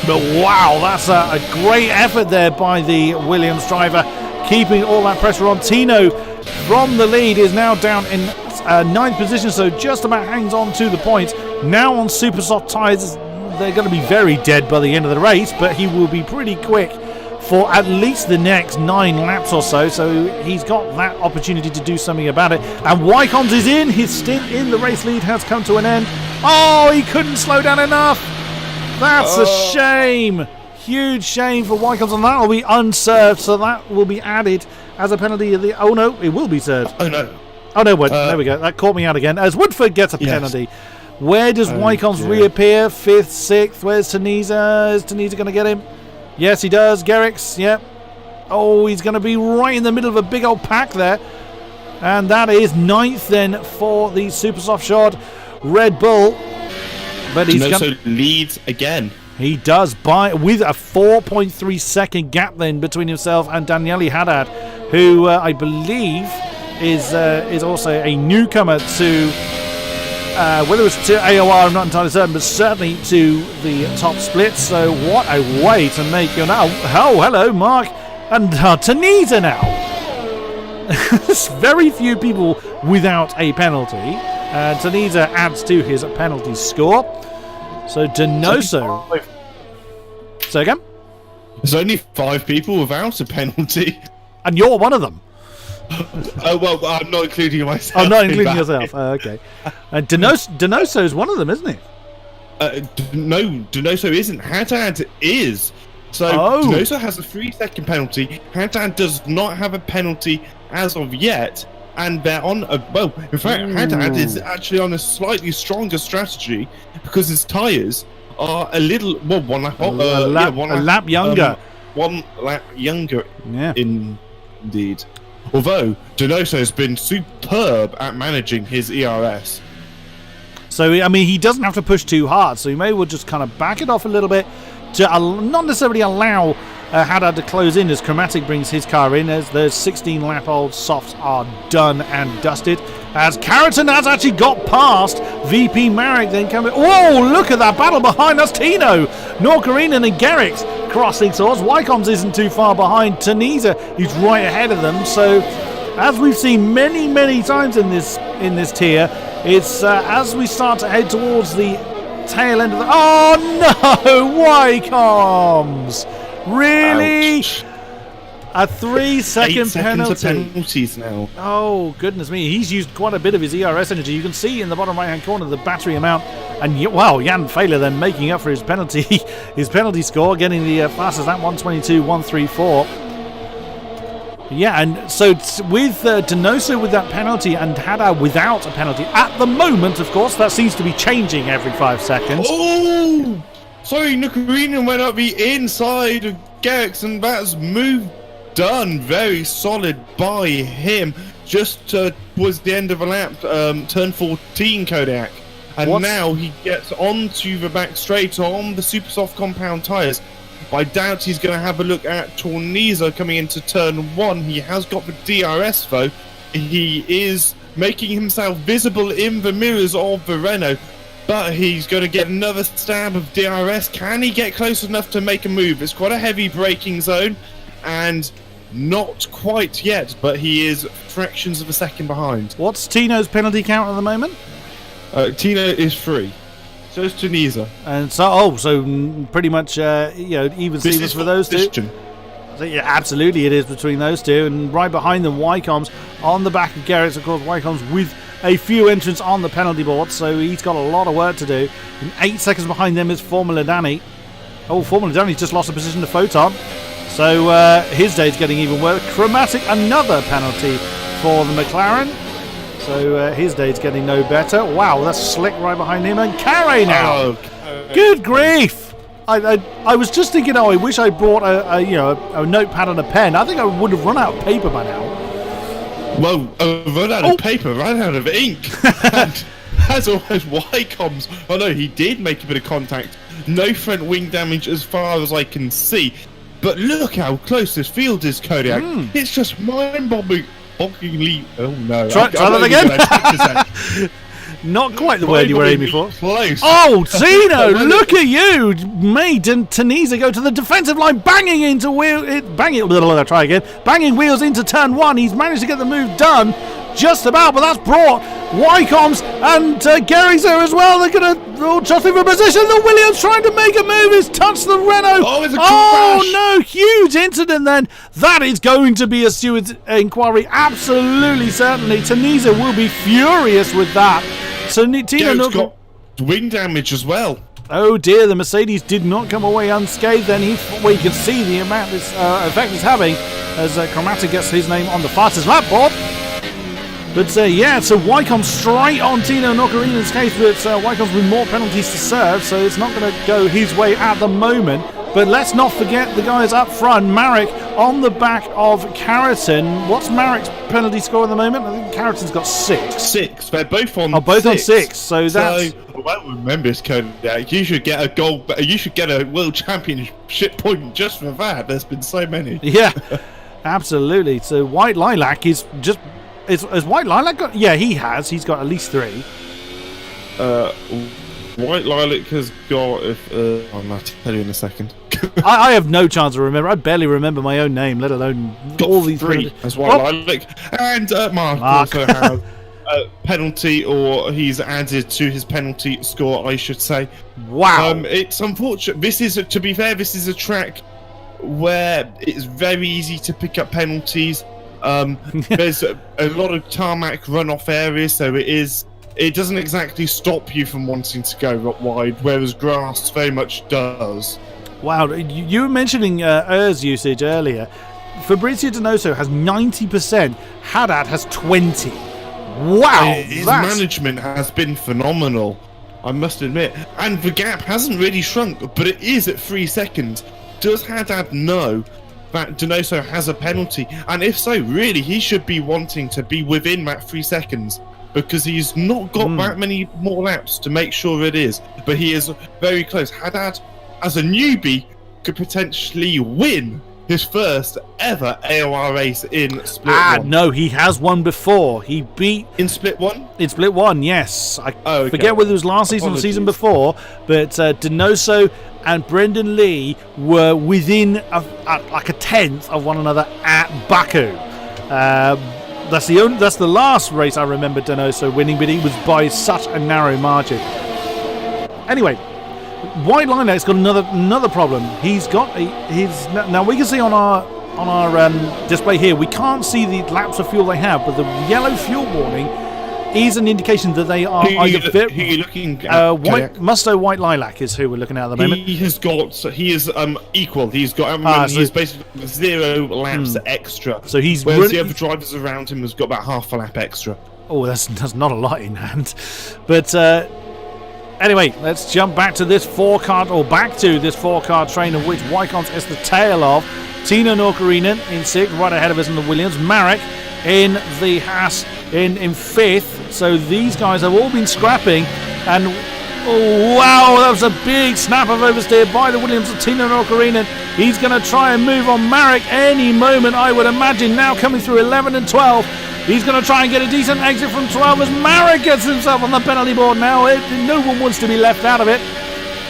But wow, that's a great effort there by the Williams driver, keeping all that pressure on. Tino from the lead is now down in 9th position, so just about hangs on to the points. Now on super soft tyres, they're going to be very dead by the end of the race, but he will be pretty quick for at least the next 9 laps or so, so he's got that opportunity to do something about it. And Wycombs is in. His stint in the race lead has come to an end. Oh, he couldn't slow down enough. That's a shame. Huge shame for Wycombs, and that will be unserved, so that will be added as a penalty. Oh no, it will be served.
Oh no.
Oh no, there we go. That caught me out again. As Woodford gets a penalty. Yes. Where does Wycombs reappear? 5th, 6th. Where's Tunisa? Is Tunisa going to get him? Yes, he does. Garrix, yep. Oh, he's going to be right in the middle of a big old pack there. And that is 9th then for the super soft shod Red Bull. But he's
leads again.
He does, with a 4.3 second gap then between himself and Daniele Haddad, who I believe is also a newcomer to Whether it was to AOR, I'm not entirely certain, but certainly to the top split. So what a way to make your now. Oh, hello, Mark. And Tunisia now. There's very few people without a penalty. Tunisia adds to his penalty score. So Donoso. Say again?
There's only 5 people without a penalty.
And you're one of them.
Oh, well, I'm not including myself.
I'm not including yourself. Okay. Donoso is one of them, isn't he?
No, Donoso isn't. Haddad is. So Donoso has a 3-second penalty. Haddad does not have a penalty as of yet. And they're on a... Well, in fact, Haddad is actually on a slightly stronger strategy because his tyres are a little... Well, one lap
younger.
One lap younger,
yeah.
Indeed. Although, Donoso has been superb at managing his ERS.
So, I mean, he doesn't have to push too hard, so he may well just kind of back it off a little bit to not necessarily allow Haddad to close in as Chromatic brings his car in, as the 16-lap-old softs are done and dusted. As Carrington has actually got past VP Marek, then coming... Oh, look at that battle behind us. Tino, Norkarinen and Garrix crossing swords. Wycombs isn't too far behind. Tunisia is right ahead of them. So, as we've seen many, many times in this tier, it's as we start to head towards the tail end of the... Oh, no! Wycombs! Really?
Ouch.
A 3-second penalty.
Penalties now.
Oh, goodness me. He's used quite a bit of his ERS energy. You can see in the bottom right-hand corner the battery amount. And, wow, Jan Fehler then making up for his penalty score, getting the fastest lap, 1:22.134. Yeah, and so with Donoso with that penalty and Haddad without a penalty, at the moment, of course, that seems to be changing every 5 seconds.
Oh! Sorry, Nukarinen went up the inside of Garrix, and that's move done. Very solid by him. Just towards the end of a lap, turn 14, Kodiak. And now he gets onto the back straight on the super soft compound tyres. I doubt he's going to have a look at Tornizo coming into turn 1. He has got the DRS though. He is making himself visible in the mirrors of the Renault. But he's going to get another stab of DRS. Can he get close enough to make a move? It's quite a heavy braking zone. And not quite yet. But he is fractions of a second behind.
What's Tino's penalty count at the moment?
Tino is 3. So is Tunisia.
And so, pretty much, even Stevens for those two. So, yeah, absolutely, it is between those two, and right behind them, Wycombs on the back of Garrett. Of course, Wycombs with a few entrants on the penalty board, so he's got a lot of work to do. And 8 seconds behind them is Formula Danny. Oh, Formula Danny just lost a position to Photon, so his day's getting even worse. Chromatic, another penalty for the McLaren. So his day's getting no better. Wow, that's Slick right behind him. And Carey now.
Oh,
good grief. I was just thinking, I wish I brought a notepad and a pen. I think I would have run out of paper by now.
Well, run out of paper, ran out of ink. And as always, Wycombs. Oh no, he did make a bit of contact. No front wing damage as far as I can see. But look how close this field is, Kodiak. It's just mind-boggling. Oh no!
Try that again. Not quite the word you were aiming for.
Close.
Oh, Tino! Look at you! Made Tunisia go to the defensive line, banging wheels into turn 1. He's managed to get the move done, just about, but that's brought Wycombs and Gerringer as well. They're going to just leave a position. The Williams trying to make a move. He's touched the Renault.
Oh, it's a crash.
No! Huge incident then. That is going to be a steward's inquiry. Absolutely, certainly. Tunisia will be furious with that. So Tino
got wing damage as well.
Oh dear, the Mercedes did not come away unscathed. Then you can see the amount this effect is having as Chromatic gets his name on the fastest lap board. But so Wycombe straight on Tino Nocarinen's case, but Wycombe's with more penalties to serve, so it's not going to go his way at the moment. But let's not forget the guys up front. Marek on the back of Carrington. What's Marek's penalty score at the moment? I think Carrington's got 6.
6. They're both on.
Both on 6. So that's.
Well, remember this, Kodiak. You should get a gold. You should get a world championship point just for that. There's been so many.
Yeah, absolutely. So White Lilac is just. Has White Lilac got? Yeah, he has. He's got at least 3.
White Lilac has got. I'll tell you in a second.
I have no chance to remember. I barely remember my own name, let alone all these
3 as White Lilac. And Mark also has a penalty, or he's added to his penalty score, I should say.
Wow.
It's unfortunate. To be fair, this is a track where it's very easy to pick up penalties. There's a lot of tarmac runoff areas, so it doesn't exactly stop you from wanting to go wide, whereas grass very much does.
Wow, you were mentioning AORs usage earlier. Fabrizio Donoso has 90%, Haddad has 20. Wow!
His management has been phenomenal, I must admit. And the gap hasn't really shrunk, but it is at 3 seconds. Does Haddad know that Donoso has a penalty? And if so, really, he should be wanting to be within that 3 seconds, because he's not got that many more laps to make sure it is. But he is very close. Haddad, as a newbie, could potentially win his first ever AOR race in Split 1.
No, he has won before. He beat...
In Split 1?
In Split 1, yes. I
okay.
forget whether it was last season or the season before, but Donoso and Brendan Lee were within like a tenth of one another at Baku. That's the last race I remember Donoso winning, but he was by such a narrow margin. Anyway, White Linelac's got another problem. He's got now we can see on our display here, we can't see the laps of fuel they have, but the yellow fuel warning is an indication that they are
who are you looking at?
Musto White Lilac is who we're looking at the moment.
He is equal. He's got he's basically 0 laps extra.
So he's
whereas the other drivers around him has got about half a lap extra.
Oh, that's not a lot in hand. But anyway, let's jump back to this 4-car train of which Wycombe is the tail of. Tino Norkarinen in 6th, right ahead of us in the Williams. Marek in the Haas in 5th. So these guys have all been scrapping, and wow, that was a big snap of oversteer by the Williams of Tino Norkarinen. He's going to try and move on Marek any moment, I would imagine. Now coming through 11 and 12. He's going to try and get a decent exit from 12 as Marek gets himself on the penalty board now. No one wants to be left out of it.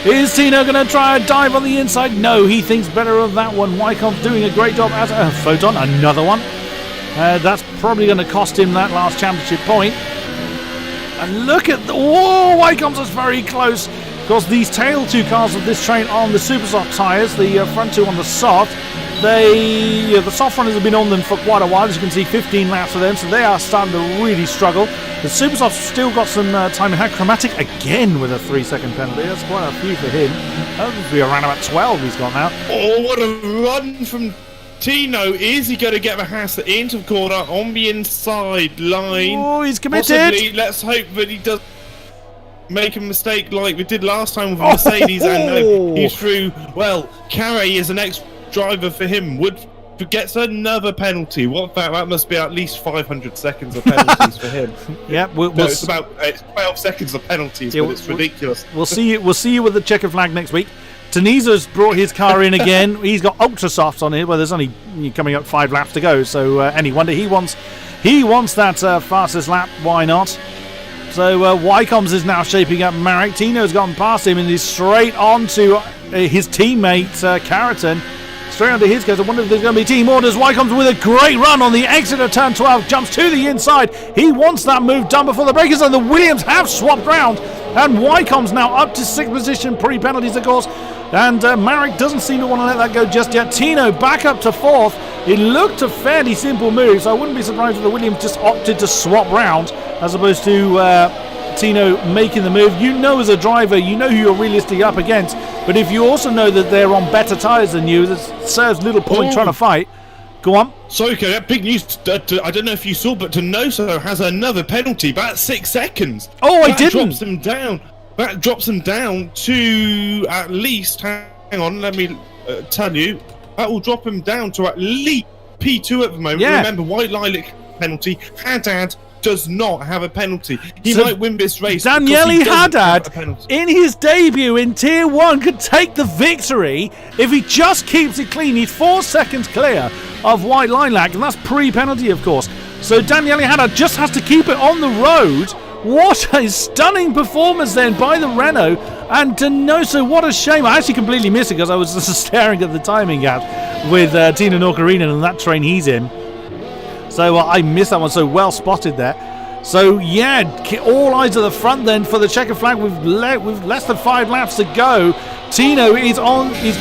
Is Tino going to try a dive on the inside? No, he thinks better of that one. Wycombe's doing a great job as a Photon, another one. That's probably going to cost him that last championship point. And look at Wycombe's is very close. Of course, these tail 2 cars of this train are on the super soft tyres, the front 2 on the soft. The soft runners have been on them for quite a while, as you can see, 15 laps for them, so they are starting to really struggle. The super soft's still got some time in hand. Chromatic again with a 3-second penalty. That's quite a few for him. That would be around about 12 he's got now.
Oh, what a run from Tino. Is he going to get the Haas into the corner on the inside line?
Oh, he's committed.
Possibly. Let's hope that he does make a mistake like we did last time with Mercedes. And he's through. Well, Carey is an ex-driver for him. Wood gets another penalty. That must be at least 500 seconds of penalties for him.
Yeah,
it's 12 seconds of penalties, but it's ridiculous.
We'll see you with the checker flag next week. Taniza's brought his car in again. He's got ultra softs on it, where there's only coming up 5 laps to go. So any wonder he wants that fastest lap. Why not? So Wycombe's is now shaping up Marek. Tino's gone past him and he's straight on to his teammate Carrington. Straight onto his goes. I wonder if there's going to be team orders. Wycombe's with a great run on the exit of turn 12. Jumps to the inside. He wants that move done before the breakers, and the Williams have swapped round. And Wycombe's now up to 6th position, pre-penalties, of course. And Marek doesn't seem to want to let that go just yet. Tino back up to 4th. It looked a fairly simple move, so I wouldn't be surprised if the Williams just opted to swap round as opposed to Tino making the move. You know, as a driver, you know who you're realistically up against. But if you also know that they're on better tyres than you, that serves little point trying to fight. Go on.
Sorry, big news. I don't know if you saw, but Donoso has another penalty. About 6 seconds.
Oh, I didn't.
That drops them down to at least. Hang on, let me tell you. That will drop him down to at least P2 at the moment.
Yeah.
Remember, White Lilac penalty. Haddad does not have a penalty. He might win this race.
Daniele Haddad, in his debut in Tier 1, could take the victory if he just keeps it clean. He's 4 seconds clear of White Lilac, and that's pre-penalty, of course. So Daniele Haddad just has to keep it on the road What a stunning performance then by the Renault. And Donoso, what a shame. I actually completely missed it because I was just staring at the timing gap with Tino Nurkarinen and that train he's in. So I missed that one, so well spotted there. So yeah, all eyes at the front then for the checkered flag with less than 5 laps to go. Tino is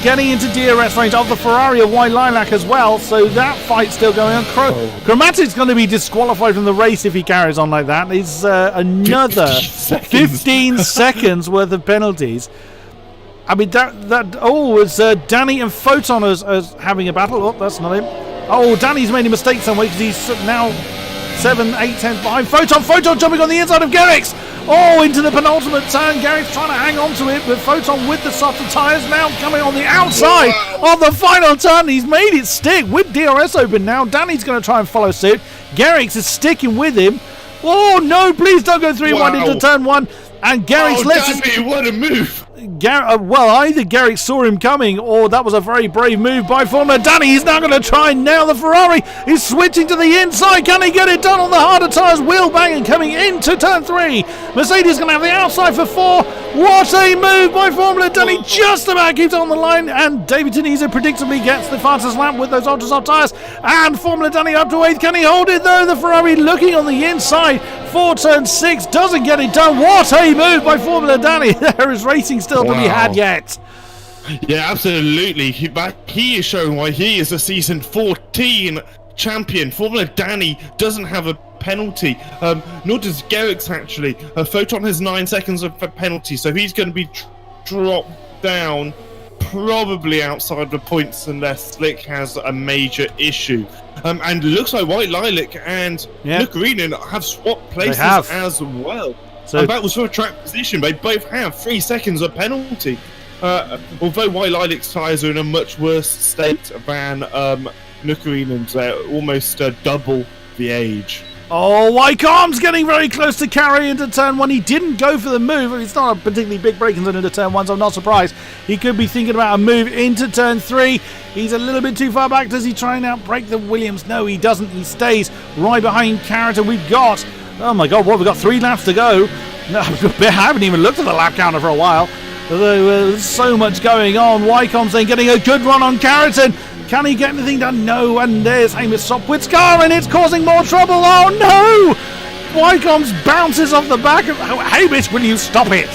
getting into DRS range of the Ferrari of White Lilac as well, so that fight's still going on. Chromatic's going to be disqualified from the race if he carries on like that. It's another 15 seconds worth of penalties. I mean, it's Danny and Photon as having a battle. Oh, that's not him. Oh, Danny's made a mistake somewhere because he's now 7, 8, 10 behind. Photon jumping on the inside of Garrix. Oh, into the penultimate turn. Garrix trying to hang on to it, but Photon with the softer tyres now coming on the outside of the final turn. He's made it stick with DRS open now. Danny's going to try and follow suit. Garrix is sticking with him. Oh, no, please don't go 3 wide into turn 1. And Garrix
Danny, what a move.
Well, either Garrix saw him coming or that was a very brave move by Formula Danny. He's now going to try and nail the Ferrari. He's switching to the inside. Can he get it done on the harder tyres? Wheel banging coming into turn 3. Mercedes going to have the outside for 4. What a move by Formula Danny. Just about keeps on the line. And David Tunisia predictably gets the fastest lap with those ultra soft tyres. And Formula Danny up to 8th. Can he hold it though? The Ferrari looking on the inside for turn 6. Doesn't get it done. What a move by Formula Danny. There is racing still to be had yet.
Yeah, absolutely. He is showing why he is a season 14 champion. Formula Danny doesn't have a penalty, nor does Garrix actually. Photon has 9 seconds of a penalty, so he's going to be dropped down probably outside the points unless Slick has a major issue. And looks like White Lilac and Nurkarinen have swapped places as well. So, and that was for a track position. They both have 3 seconds of penalty. Although White Lilac's tyres are in a much worse state than Nurkarinen's, they're almost double the age.
Oh, Wycombe's getting very close to carry into turn 1. He didn't go for the move. It's not a particularly big break into turn 1, so I'm not surprised. He could be thinking about a move into turn 3. He's a little bit too far back. Does he try and outbrake the Williams? No, he doesn't. He stays right behind Carrot. We've got, oh my God, we've got 3 laps to go. No, I haven't even looked at the lap counter for a while. There's so much going on. Wycombe's then getting a good run on Carrington. Can he get anything done? No, and there's Hamish Sopwith's car, and it's causing more trouble. Oh no! Wycombe's bounces off the back of Hamish. Will you stop it?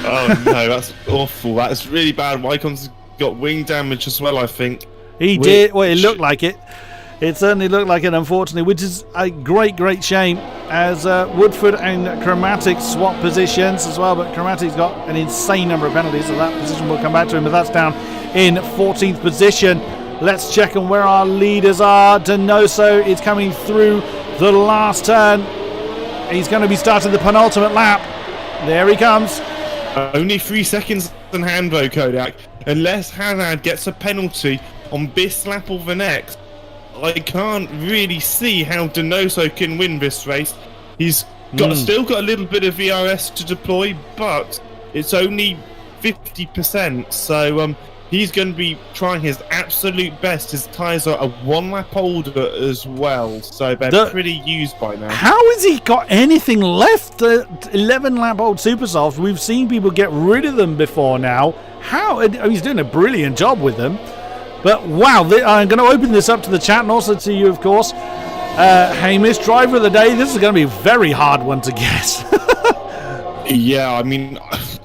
Oh no, that's awful. That's really bad. Wycombe's got wing damage as well, I think.
He did. Well, it looked like it. It certainly looked like it, unfortunately, which is a great shame as Woodford and Chromatic swap positions as well. But Chromatic's got an insane number of penalties, so that position will come back to him. But that's down in 14th position. Let's check on where our leaders are. Donoso is coming through the last turn. He's going to be starting the penultimate lap. There he comes.
Only 3 seconds in hand though, Kodiak. Unless Hazard gets a penalty on this lap or the next, I can't really see how Donoso can win this race. He's still got a little bit of VRS to deploy, but it's only 50%. So he's going to be trying his absolute best. His tyres are a 1 lap older as well, so they're pretty used by now.
How has he got anything left? The 11 lap old Supersofts. We've seen people get rid of them before now. How? He's doing a brilliant job with them. But wow, I'm going to open this up to the chat and also to you, of course. Hamish, driver of the day. This is going to be a very hard one to guess.
Yeah, I mean,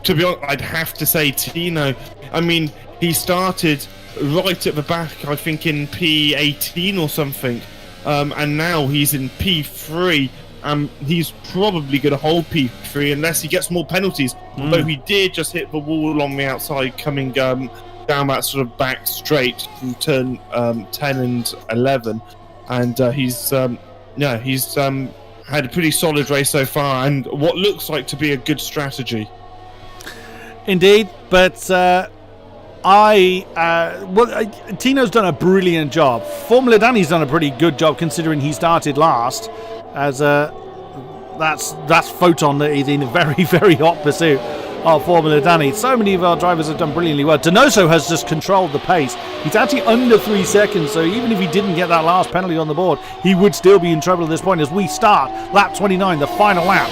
to be honest, I'd have to say Tino. I mean, he started right at the back, I think in P18 or something. And now he's in P3. He's probably going to hold P3 unless he gets more penalties. Although he did just hit the wall on the outside coming down that sort of back straight from turn 10 and 11, and he's had a pretty solid race so far, and what looks like to be a good strategy.
Indeed, but Tino's done a brilliant job. Formula Danny's done a pretty good job considering he started last, as that's Photon that is in a very hot pursuit of Formula Danny. So many of our drivers have done brilliantly well. Donoso has just controlled the pace. He's actually under 3 seconds, so even if he didn't get that last penalty on the board, he would still be in trouble at this point as we start lap 29, the final lap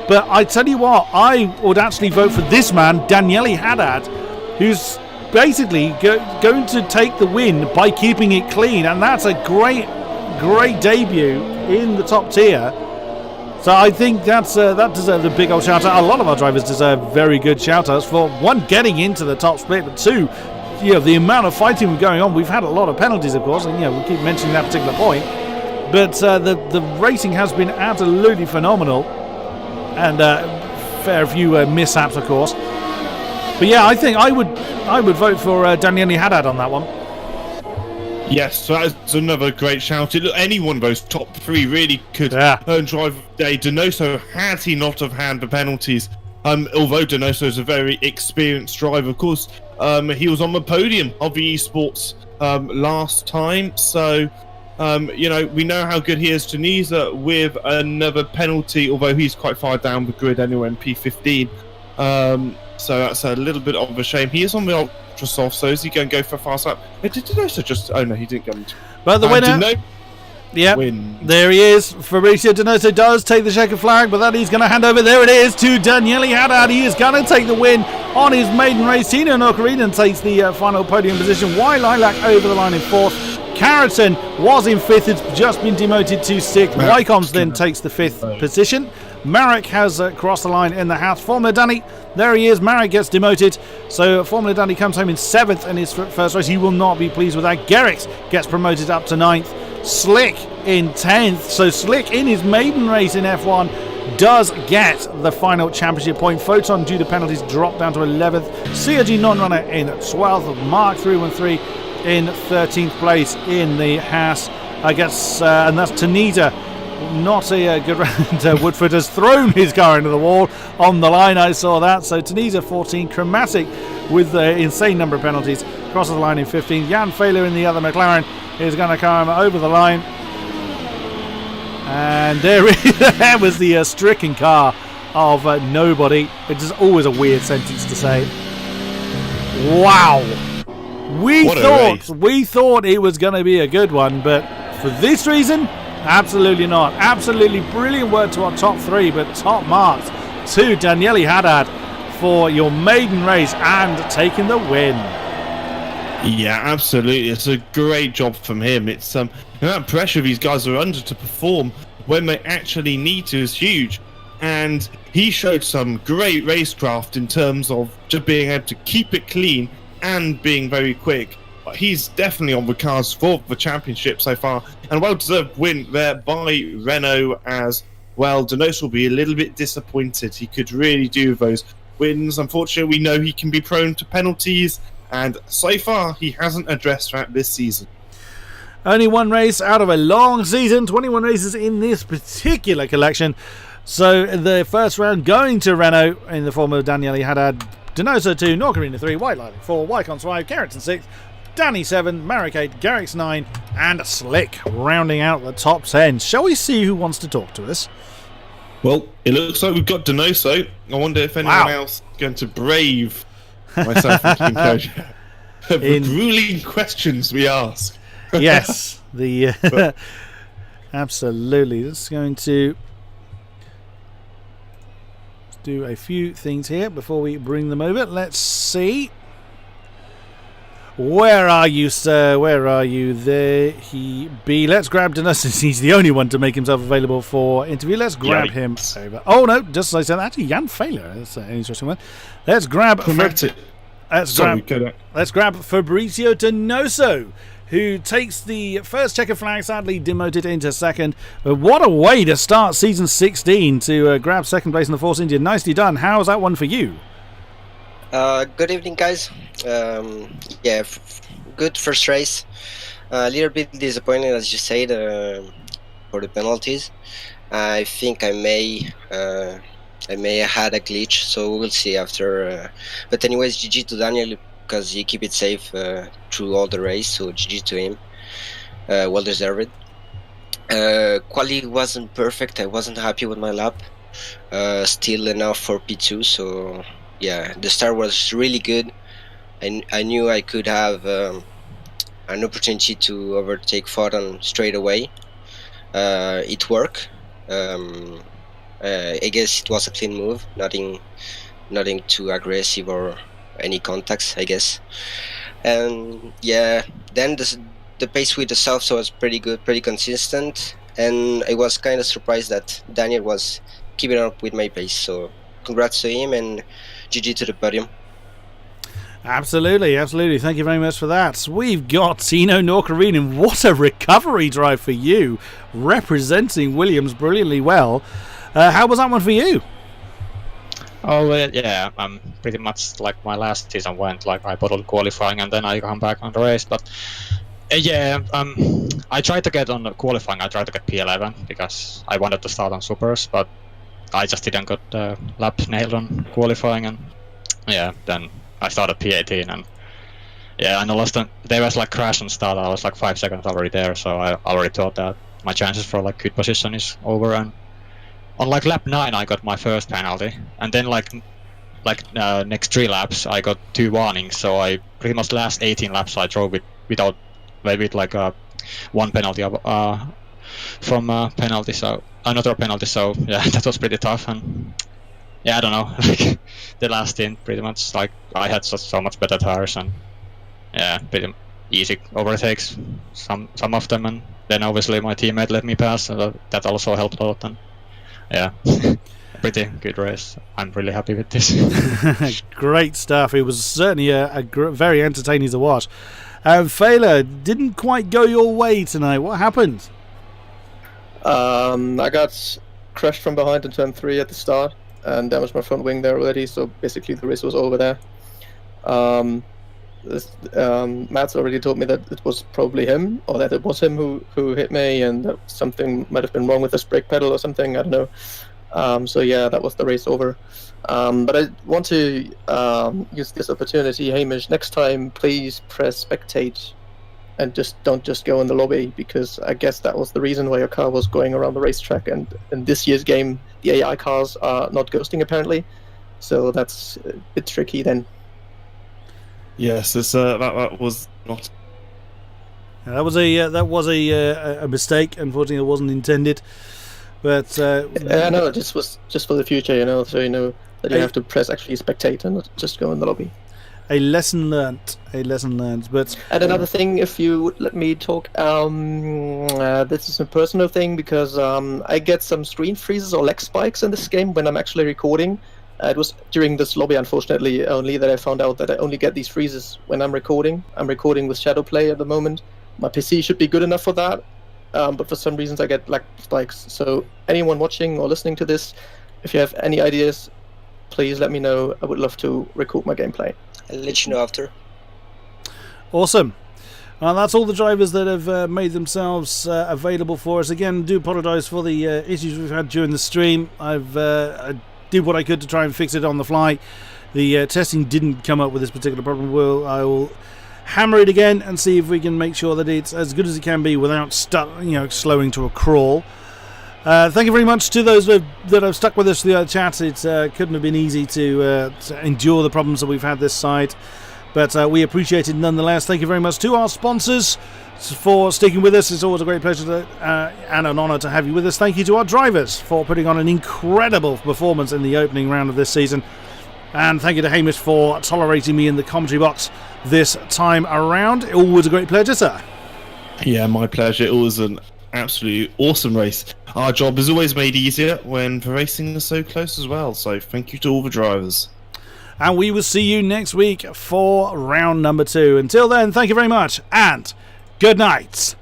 But I tell you what, I would actually vote for this man, Daniele Haddad, who's basically going to take the win by keeping it clean, and that's a great debut in the top tier. So I think that deserves a big old shout out. A lot of our drivers deserve very good shout outs for one, getting into the top split, but two, the amount of fighting going on. We've had a lot of penalties, of course, and we keep mentioning that particular point. But the racing has been absolutely phenomenal, and fair few mishaps, of course. But yeah, I think I would vote for Daniele Haddad on that one.
Yes, that's another great shout. Look, any one of those top three really could earn driver of the day. Donoso, had he not have had the penalties, although Donoso is a very experienced driver, of course, he was on the podium of the esports last time. So, we know how good he is. Tunisia with another penalty, although he's quite far down the grid anyway in P15. So that's a little bit of a shame. He is on the ultra soft, so is he going to go for a fast lap? Did Donoso just... Oh no, he didn't go into...
But the winner... There he is. Fabrizio Donoso does take the checkered flag, but that he's going to hand over. There it is to Daniele Haddad. He is going to take the win on his maiden race. Tino Nokarinen takes the final podium position, while Lilac over the line in fourth. Carrington was in fifth. It's just been demoted to sixth. Wycombs then takes the fifth position. Marek has crossed the line in the house. Formula Danny, there he is. Marek gets demoted. So Formula Danny comes home in seventh in his first race. He will not be pleased with that. Gerrits gets promoted up to ninth. Slick in 10th. So Slick in his maiden race in F1 does get the final championship point. Photon, due to penalties, dropped down to 11th. CRG non-runner in 12th. Mark 313 in 13th place in the Haas. I guess, and that's Tunisia. Not a good round. Woodford has thrown his car into the wall on the line. I saw that. So Tunisia 14. Chromatic with the insane number of penalties crosses the line in 15th. Jan Fehler in the other McLaren is going to come over the line. And there was the stricken car of nobody, which is always a weird sentence to say. Wow. We thought it was going to be a good one, but for this reason, absolutely not. Absolutely brilliant work to our top three, but top marks to Daniele Haddad for your maiden race and taking the win.
Yeah, absolutely. It's a great job from him. It's the amount of pressure these guys are under to perform when they actually need to is huge. And he showed some great racecraft in terms of just being able to keep it clean and being very quick. But he's definitely on the cards for the championship so far, and well-deserved win there by Renault as well. Donoso will be a little bit disappointed. He could really do those wins. Unfortunately, we know he can be prone to penalties, and so far he hasn't addressed that this season.
Only one race out of a long season, 21 races in this particular collection. So the first round going to Renault in the form of Daniele Haddad. Donoso 2, Nokarina 3, White Lilac 4, Wycons 5, Carrington 6, Danny 7, Marek 8, Garrix 9, and Slick rounding out the top 10. Shall we see who wants to talk to us?
Well, it looks like we've got Donoso. I wonder if anyone else is going to brave myself and King-Kodiak. The grueling questions we ask.
Yes, absolutely. That's going to do a few things here before we bring them over. Let's see. Where are you, sir? Where are you? There he be. Let's grab Donoso. He's the only one to make himself available for interview. Let's grab him over. Oh no, just as I said, actually Jan Fehler. That's an interesting one. Let's grab Let's grab Fabrizio Donoso, who takes the first checker flag, sadly demoted into second. But what a way to start season 16 to grab second place in the Force India. Nicely done. How's that one for you?
Good evening, guys. Good first race. A little bit disappointing, as you said, for the penalties. I think I may have had a glitch, so we'll see after. But anyways, GG to Daniel, because he keep it safe through all the race, so GG to him. Well deserved. Quali wasn't perfect. I wasn't happy with my lap. Still enough for P2, so yeah, the start was really good. I knew I could have an opportunity to overtake Photon straight away. It worked. I guess it was a clean move, nothing too aggressive or any contacts, I guess. And yeah, then the pace with the softs was pretty good, pretty consistent, and I was kind of surprised that Daniel was keeping up with my pace. So congrats to him, and GG to the podium.
Absolutely. Thank you very much for that. We've got Tino Norkarinen. What a recovery drive for you, representing Williams brilliantly well. How was that one for you?
Oh, yeah, pretty much like my last season went, like I bottled qualifying and then I come back on the race. But yeah, I tried to get on the qualifying, I tried to get P11 because I wanted to start on supers, but I just didn't get the lap nailed on qualifying, and yeah, then I started P18, and yeah, and I lost there was like crash and start. I was like 5 seconds already there, so I already thought that my chances for like good position is over. And on like lap 9 I got my first penalty, and then like next 3 laps I got 2 warnings, so I pretty much last 18 laps I drove with like one penalty from penalty, so another penalty, so yeah, that was pretty tough. And yeah, I don't know, like the last stint pretty much, like I had so much better tires, and yeah, pretty easy overtakes, some of them, and then obviously my teammate let me pass, so that also helped a lot. And yeah, pretty good race. I'm really happy with this.
Great stuff. It was certainly very entertaining to watch. Fela, didn't quite go your way tonight. What happened?
I got crashed from behind in turn 3 at the start and damaged my front wing there already, so basically the race was over there. Matt's already told me that it was probably him, or that it was him who hit me, and that something might have been wrong with this brake pedal or something, I don't know. So yeah, that was the race over. But I want to use this opportunity, Hamish, next time please press spectate and don't just go in the lobby, because I guess that was the reason why your car was going around the racetrack, and in this year's game the AI cars are not ghosting apparently, so that's a bit tricky then.
Yes, that was not.
That was a mistake. Unfortunately, it wasn't intended. But
no, this was just for the future, so you know that you have to press actually spectate and not just go in the lobby.
A lesson learnt. But
and another thing, if you would let me talk, this is a personal thing, because I get some screen freezes or lag spikes in this game when I'm actually recording. It was during this lobby, unfortunately, only that I found out that I only get these freezes when I'm recording. I'm recording with Shadowplay at the moment. My PC should be good enough for that, but for some reasons I get lag spikes. So anyone watching or listening to this, if you have any ideas, please let me know. I would love to record my gameplay.
I'll let you know after.
Awesome. That's all the drivers that have made themselves available for us. Again, do apologise for the issues we've had during the stream. I did what I could to try and fix it on the fly. The testing didn't come up with this particular problem. I will hammer it again and see if we can make sure that it's as good as it can be without slowing to a crawl. Thank you very much to those that have stuck with us through the chat. It couldn't have been easy to endure the problems that we've had this side, but we appreciate it nonetheless. Thank you very much to our sponsors for sticking with us. It's always a great pleasure and an honour to have you with us. Thank you to our drivers for putting on an incredible performance in the opening round of this season, and thank you to Hamish for tolerating me in the commentary box this time around. Always a great pleasure, sir.
Yeah, my pleasure. It was an absolutely awesome race. Our job is always made easier when the racing is so close as well, so thank you to all the drivers.
And we will see you next week for round number 2. Until then, thank you very much, and good night.